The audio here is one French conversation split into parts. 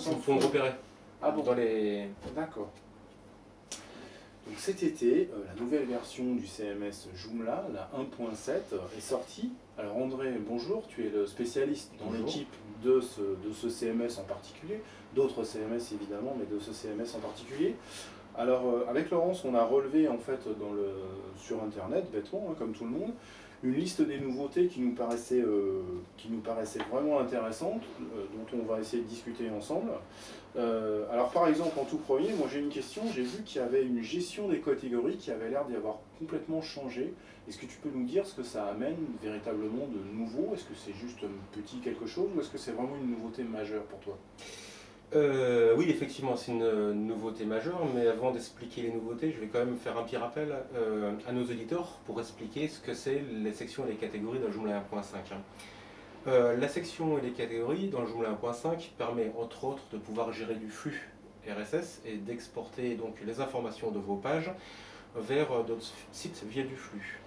Ils font repérer. Ah bon. Dans les... D'accord. Donc cet été, la nouvelle version du CMS Joomla, la 1.7, est sortie. Alors André, bonjour, tu es le spécialiste dans Bonjour. l'équipe de ce CMS en particulier, d'autres CMS évidemment, mais de ce CMS en particulier. Alors avec Laurence, on a relevé en fait sur internet, bêtement, hein, comme tout le monde, une liste des nouveautés qui nous paraissaient vraiment intéressantes, dont on va essayer de discuter ensemble. Alors par exemple, en tout premier, moi j'ai une question, j'ai vu qu'il y avait une gestion des catégories qui avait l'air d'y avoir complètement changé. Est-ce que tu peux nous dire ce que ça amène véritablement de nouveau? Est-ce que c'est juste un petit quelque chose ou est-ce que c'est vraiment une nouveauté majeure pour toi? Oui, effectivement, c'est une nouveauté majeure, mais avant d'expliquer les nouveautés, je vais quand même faire un petit rappel à nos auditeurs pour expliquer ce que c'est les sections et les catégories dans Joomla 1.5. La section et les catégories dans Joomla 1.5 permet entre autres de pouvoir gérer du flux RSS et d'exporter donc les informations de vos pages vers d'autres sites via du flux.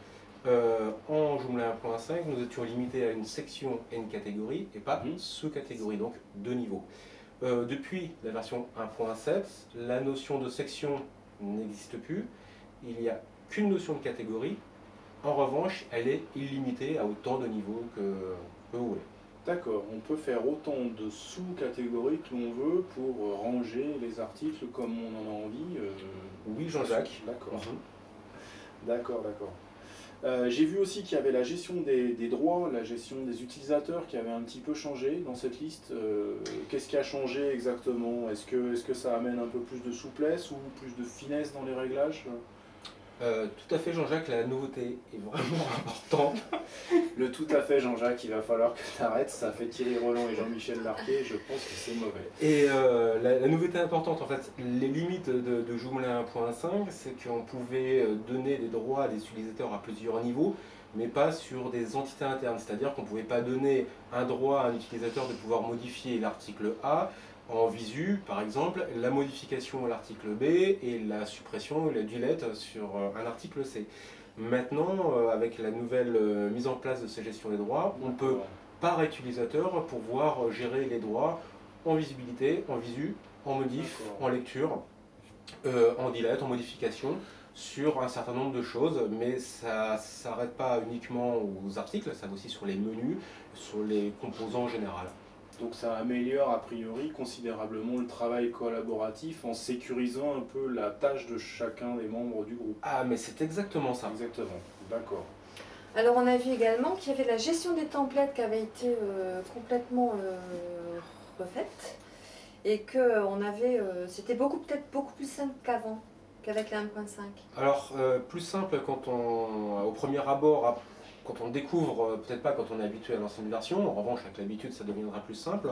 En Joomla 1.5, nous étions limités à une section et une catégorie et pas sous-catégorie, donc deux niveaux. Depuis la version 1.7, la notion de section n'existe plus. Il n'y a qu'une notion de catégorie. En revanche, elle est illimitée à autant de niveaux que vous voulez. D'accord, on peut faire autant de sous-catégories que l'on veut pour ranger les articles comme on en a envie. Oui, Jean-Jacques. D'accord. D'accord, d'accord. J'ai vu aussi qu'il y avait la gestion des droits, la gestion des utilisateurs qui avait un petit peu changé dans cette liste. Qu'est-ce qui a changé exactement? Est-ce que ça amène un peu plus de souplesse ou plus de finesse dans les réglages? Tout à fait, Jean-Jacques, la nouveauté est vraiment importante. Le tout à fait, Jean-Jacques, il va falloir que tu arrêtes. Ça fait Thierry Roland et Jean-Michel Larquet, je pense que c'est mauvais. Et la nouveauté importante, en fait, les limites de Joomla 1.5, c'est qu'on pouvait donner des droits à des utilisateurs à plusieurs niveaux, mais pas sur des entités internes. C'est-à-dire qu'on ne pouvait pas donner un droit à un utilisateur de pouvoir modifier l'article A en visu, par exemple, la modification à l'article B et la suppression ou la delete sur un article C. Maintenant, avec la nouvelle mise en place de ces gestions des droits, on peut, par utilisateur, pouvoir gérer les droits en visibilité, en visu, en modif, en lecture, en delete, en modification, sur un certain nombre de choses, mais ça ne s'arrête pas uniquement aux articles, ça va aussi sur les menus, sur les composants en général. Donc ça améliore a priori considérablement le travail collaboratif en sécurisant un peu la tâche de chacun des membres du groupe. Ah, mais c'est exactement ça. Exactement, d'accord. Alors on a vu également qu'il y avait la gestion des templates qui avait été complètement refaite et que c'était peut-être beaucoup plus simple qu'avant, qu'avec la 1.5. Alors plus simple au premier abord, quand on découvre, peut-être pas quand on est habitué à l'ancienne version, en revanche avec l'habitude ça deviendra plus simple.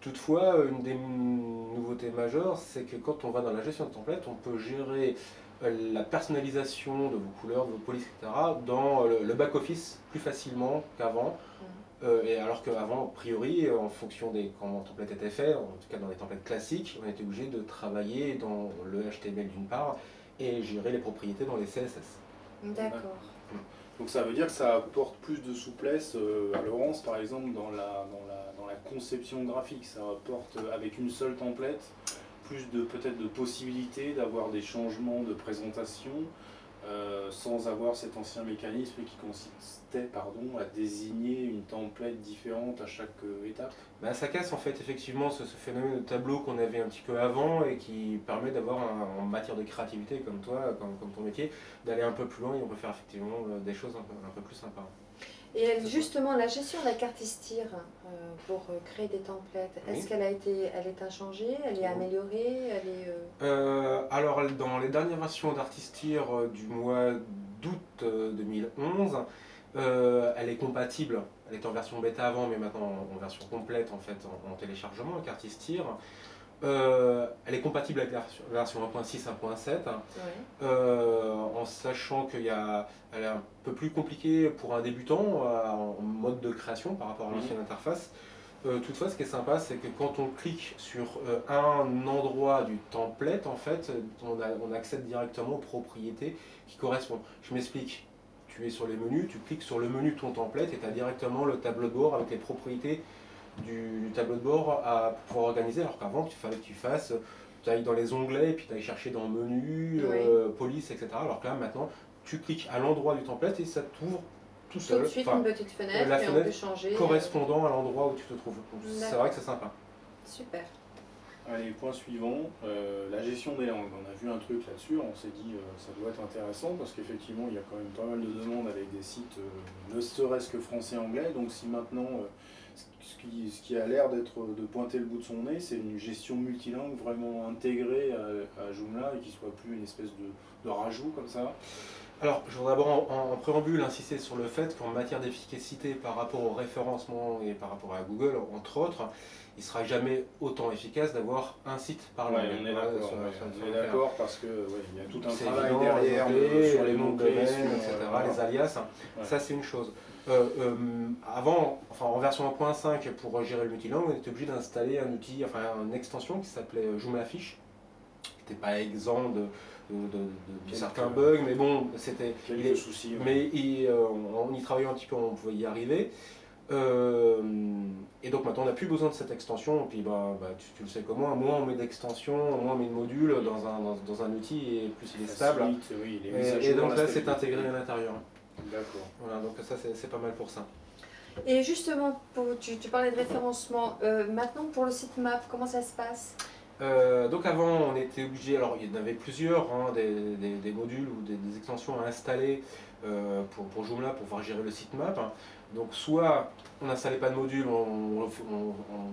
Toutefois, une des nouveautés majeures, c'est que quand on va dans la gestion de templates, on peut gérer la personnalisation de vos couleurs, de vos polices, etc. dans le back-office plus facilement qu'avant. Et alors qu'avant, a priori, en fonction des comment le template était fait, en tout cas dans les templates classiques, on était obligé de travailler dans le HTML d'une part et gérer les propriétés dans les CSS. D'accord. Donc ça veut dire que ça apporte plus de souplesse à Laurence, par exemple, dans la conception graphique. Ça apporte, avec une seule template, plus peut-être de possibilités d'avoir des changements de présentation sans avoir cet ancien mécanisme qui consistait à désigner une template différente à chaque étape. Ben, ça casse en fait effectivement ce phénomène de tableau qu'on avait un petit peu avant et qui permet d'avoir en matière de créativité comme toi, comme ton métier, d'aller un peu plus loin et on peut faire effectivement des choses un peu plus sympas. Et justement, la gestion de la carte ISTIR pour créer des templates, est-ce qu'elle est inchangée, elle est améliorée, alors, dans les dernières versions d'Artistir du mois d'août 2011, elle est compatible. Elle était en version bêta avant, mais maintenant en version complète en fait, en téléchargement avec Artistir. Elle est compatible avec la version 1.6, 1.7, en sachant qu'elle est un peu plus compliquée pour un débutant en mode de création par rapport à l'ancienne interface. Toutefois, ce qui est sympa, c'est que quand on clique sur un endroit du template, en fait, on accède directement aux propriétés qui correspondent. Je m'explique. Tu es sur les menus, tu cliques sur le menu de ton template et tu as directement le tableau de bord avec les propriétés du tableau de bord à pouvoir organiser, alors qu'avant, il fallait que tu ailles dans les onglets et puis tu ailles chercher dans menu, Oui. police, etc. Alors que là, maintenant, tu cliques à l'endroit du template et ça t'ouvre tout Tout seul. de suite Enfin, une petite fenêtre la et on peut fenêtre changer. correspondant à l'endroit où tu te trouves. Donc, c'est D'accord. vrai que c'est sympa. Super. Allez, point suivant, la gestion des langues. On a vu un truc là-dessus, on s'est dit ça doit être intéressant parce qu'effectivement il y a quand même pas mal de demandes avec des sites ne serait-ce que français-anglais. Donc si maintenant ce qui a l'air d'être de pointer le bout de son nez, c'est une gestion multilingue vraiment intégrée à Joomla et qui soit plus une espèce de rajout comme ça. Alors, je voudrais d'abord en préambule insister sur le fait qu'en matière d'efficacité par rapport au référencement et par rapport à Google, entre autres, il ne sera jamais autant efficace d'avoir un site par langue. Ouais, on est d'accord, on est d'accord parce que il y a tout un C'est travail évident, derrière sur les noms de domaine, etc., les alias, Ouais. ça c'est une chose. Avant, enfin en version 1.5, pour gérer le multilangue, on était obligé d'installer un outil, enfin une extension qui s'appelait Joomla Fish, qui n'était pas exempt de certains bugs, mais bon, c'était. Quelques soucis. Mais on y travaillait un petit peu, on pouvait y arriver. Et donc maintenant on n'a plus besoin de cette extension, et puis tu le sais comme moi, moins on met d'extensions, moins on met de modules dans un outil et plus il est stable. Oui, Et donc là c'est intégré à l'intérieur. D'accord. Voilà, donc ça c'est pas mal pour ça. Et justement, tu parlais de référencement. Maintenant, pour le sitemap, comment ça se passe? Donc avant on était obligé, alors il y en avait plusieurs, hein, des modules ou des extensions à installer pour Joomla pour pouvoir gérer le sitemap. Donc soit on n'installait pas de module, on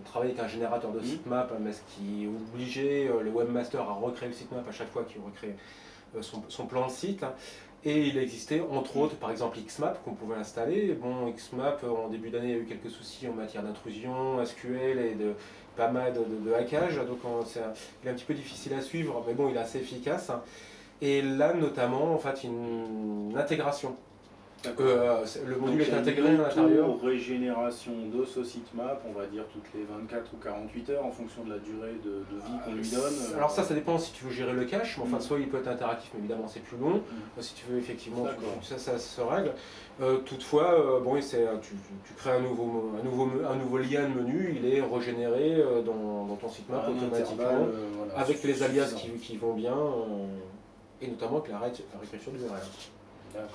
travaillait avec un générateur de sitemap, mais ce qui obligeait le webmaster à recréer le sitemap à chaque fois qu'il recrée son plan de site. Et il existait entre autres par exemple Xmap qu'on pouvait installer. Bon, Xmap en début d'année il y a eu quelques soucis en matière d'intrusion, SQL et de pas mal de hackage, donc il est un petit peu difficile à suivre, mais bon il est assez efficace. Et là notamment en fait une intégration. Le module est intégré à l'intérieur. Régénération de ce sitemap, on va dire toutes les 24 ou 48 heures en fonction de la durée de vie qu'on lui donne. Alors ça dépend si tu veux gérer le cache, mais enfin soit il peut être interactif, mais évidemment c'est plus long. Si tu veux effectivement, ça se règle. Toutefois, bon, tu crées un nouveau lien de menu, il est régénéré dans ton sitemap automatiquement, avec les alias qui vont bien, et notamment avec la réécriture du URL. D'accord.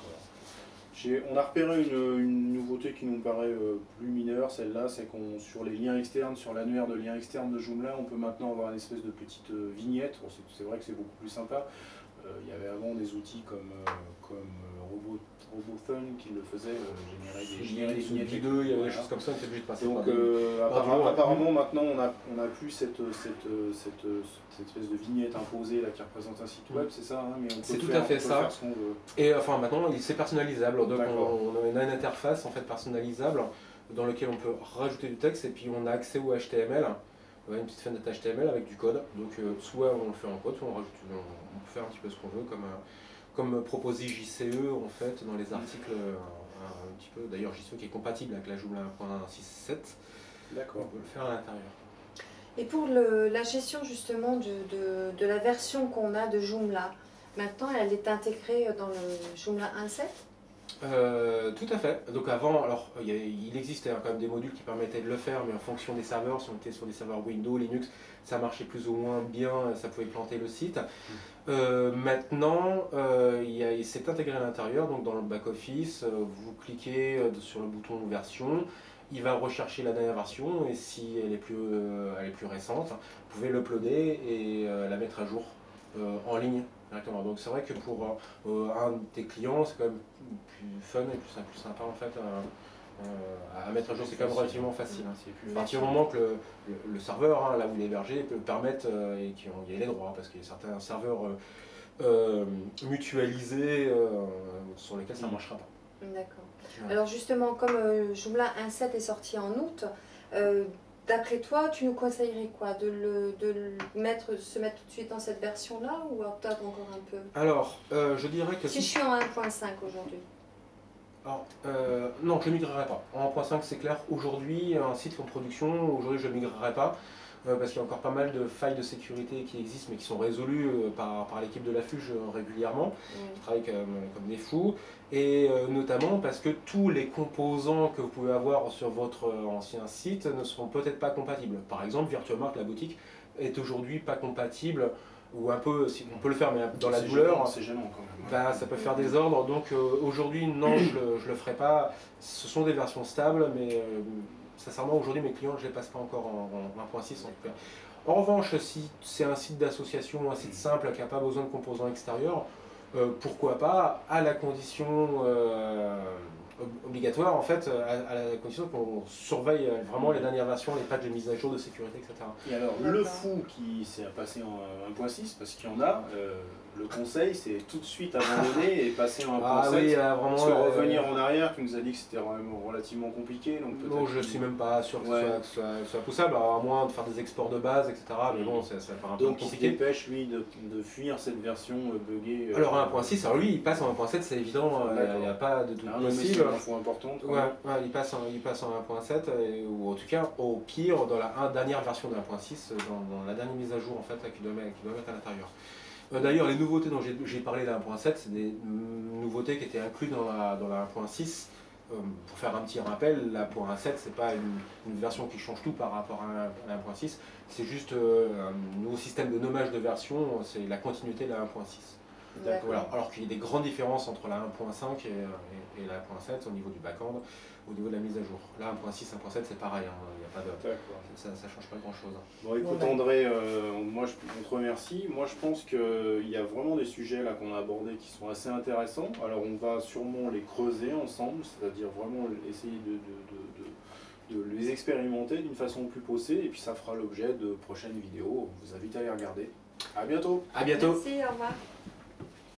On a repéré une nouveauté qui nous paraît plus mineure, celle-là, c'est qu'on sur les liens externes, sur l'annuaire de liens externes de Joomla, on peut maintenant avoir une espèce de petite vignette. Bon, c'est vrai que c'est beaucoup plus sympa. Il y avait avant des outils comme RoboFun qui le faisait, générer des vignettes. Il y avait des choses comme ça, on était obligé de passer. Donc apparemment maintenant on a plus cette espèce de vignette imposée là, qui représente un site web, c'est ça, hein, mais on peut c'est tout à fait ça. Faire ce qu'on veut. Et enfin maintenant c'est personnalisable, donc on a une interface en fait personnalisable dans laquelle on peut rajouter du texte et puis on a accès au HTML. Une petite fenêtre HTML avec du code, donc soit on le fait en code, soit on peut faire un petit peu ce qu'on veut, comme proposé JCE en fait dans les articles un petit peu, d'ailleurs JCE qui est compatible avec la Joomla 1.6.7, d'accord. On peut le faire à l'intérieur. Et pour la gestion justement de la version qu'on a de Joomla, maintenant elle est intégrée dans le Joomla 1.7? Tout à fait. Donc avant, alors il existait quand même des modules qui permettaient de le faire, mais en fonction des serveurs, si on était sur des serveurs Windows, Linux, ça marchait plus ou moins bien, ça pouvait planter le site. Maintenant, c'est intégré à l'intérieur, donc dans le back-office, vous cliquez sur le bouton version, il va rechercher la dernière version, et si elle est plus récente, vous pouvez l'uploader et la mettre à jour en ligne. Donc c'est vrai que pour un de tes clients, c'est quand même plus fun et plus sympa en fait à mettre à jour, c'est quand même relativement facile. À partir du moment que le serveur, là où il est hébergé, peut permettre et qu'il y ait les droits, parce qu'il y a certains serveurs mutualisés sur lesquels ça ne marchera pas. D'accord. Ouais. Alors justement, comme Joomla 1.7 est sorti en août, d'après toi, tu nous conseillerais quoi? De se mettre tout de suite dans cette version-là ou attendre encore un peu? Alors, je dirais que si je suis en 1.5 aujourd'hui. Alors, non, je ne migrerai pas. En 1.5, c'est clair. Aujourd'hui, un site en production, aujourd'hui, je ne migrerai pas. parce qu'il y a encore pas mal de failles de sécurité qui existent mais qui sont résolues par l'équipe de la FUGE régulièrement, qui travaillent comme des fous, et notamment parce que tous les composants que vous pouvez avoir sur votre ancien site ne seront peut-être pas compatibles. Par exemple, Virtuamark, la boutique, est aujourd'hui pas compatible, ou un peu, on peut le faire, mais dans la douleur, c'est gênant quand même. ben, ça peut faire des ordres. Donc aujourd'hui, non, je le ferai pas. Ce sont des versions stables, mais sincèrement, aujourd'hui, mes clients, je les passe pas encore en 1.6 en tout cas. En revanche, si c'est un site d'association, un site simple qui n'a pas besoin de composants extérieurs, pourquoi pas, à la condition obligatoire, en fait, à la condition qu'on surveille vraiment les dernières versions, les patchs de mise à jour, de sécurité, etc. Et alors, le fou qui s'est passé en 1.6, parce qu'il y en a, le conseil, c'est tout de suite abandonner et passer en 1.7. Ah oui, vraiment, parce que revenir en arrière, tu nous as dit que c'était vraiment relativement compliqué. Donc non, je ne suis même pas sûr que ce soit poussable, à moins de faire des exports de base, etc. Mais bon, ça va un peu donc compliqué. il se dépêche, lui, de fuir cette version buggée. Alors 1.6, alors lui, il passe en 1.7, c'est évident, il n'y a pas de doute possible. C'est une info importante. Ouais, il passe en 1.7, ou en tout cas, au pire, dans la dernière version de 1.6, dans la dernière mise à jour en fait, qui doit mettre à l'intérieur. D'ailleurs, les nouveautés dont j'ai parlé de la 1.7, c'est des nouveautés qui étaient incluses dans la 1.6. Pour faire un petit rappel, la 1.7, c'est pas une version qui change tout par rapport à la 1.6, c'est juste un nouveau système de nommage de version, c'est la continuité de la 1.6. Voilà. Alors qu'il y a des grandes différences entre la 1.5 et la 1.7 au niveau du back-end, au niveau de la mise à jour. Là, 1.6, 1.7, c'est pareil, y a pas de, ça ne change pas grand-chose. Bon, écoute André, on te remercie. Moi, je pense qu'il y a vraiment des sujets là qu'on a abordés qui sont assez intéressants. Alors, on va sûrement les creuser ensemble, c'est-à-dire vraiment essayer de les expérimenter d'une façon plus poussée, et puis ça fera l'objet de prochaines vidéos. On vous invite à les regarder. À bientôt. À bientôt. Merci, au revoir.